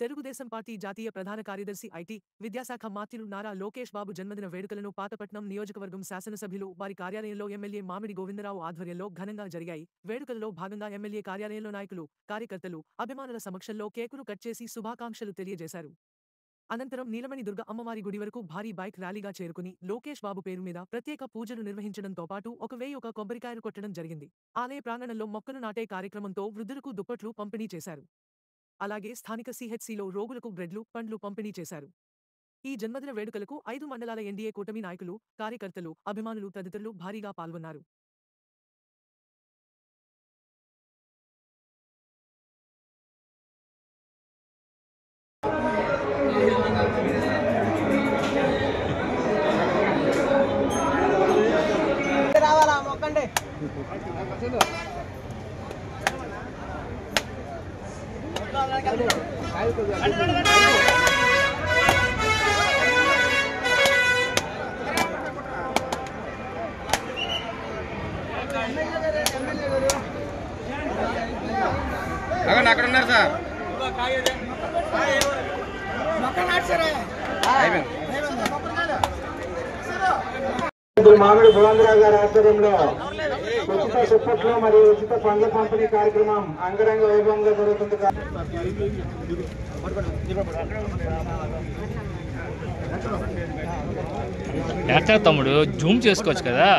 Telugu Desam party జాతీయ ప్రధాన కార్యదర్శి ఐటీ, విద్యాశాఖ మంత్రులు నారా లోకేష్ బాబు జన్మదిన వేడుకలను పాతపట్నం నియోజకవర్గం శాసనసభ్యులు వారి కార్యాలయంలో ఎమ్మెల్యే మామిడి గోవిందరావు ఆధ్వర్యంలో ఘనంగా జరిగాయి. వేడుకల్లో భాగంగా ఎమ్మెల్యే కార్యాలయంలో నాయకులు, కార్యకర్తలు, అభిమానుల సమక్షంలో కేకును కట్ చేసి శుభాకాంక్షలు తెలియజేశారు. అనంతరం నీలమణి దుర్గ అమ్మవారి గుడి వరకు భారీ బైక్ ర్యాలీగా చేరుకుని లోకేష్ బాబు పేరు మీద ప్రత్యేక పూజలు నిర్వహించడంతో పాటు 1,001 కొబ్బరికాయలు కొట్టడం జరిగింది. ఆలయ ప్రాంగణంలో మొక్కలు నాటే కార్యక్రమంతో వృద్ధులకు దుప్పట్లు పంపిణీ చేశారు. అలాగే స్థానిక సిహెచ్సిలో రోగులకు బ్రెడ్లు, పండ్లు పంపిణీ చేశారు. ఈ జన్మదిన వేడుకలకు 5 మండలాల ఎన్డీఏ కూటమి నాయకులు, కార్యకర్తలు, అభిమానులు తదితరులు భారీగా పాల్గొన్నారు. అక్కడ ఉన్నారు సార్. మామిడి గోవిందరావు గారి ఆధ్వర్యంలో ఉచిత దుప్పట్లు మరియు ఉచిత పండ్ల పంపిణీ కార్యక్రమం అంగరంగ వైభవంగా జరుగుతుంది. ఎట్లా తమ్ముడు జూమ్ చేసుకోవచ్చు కదా.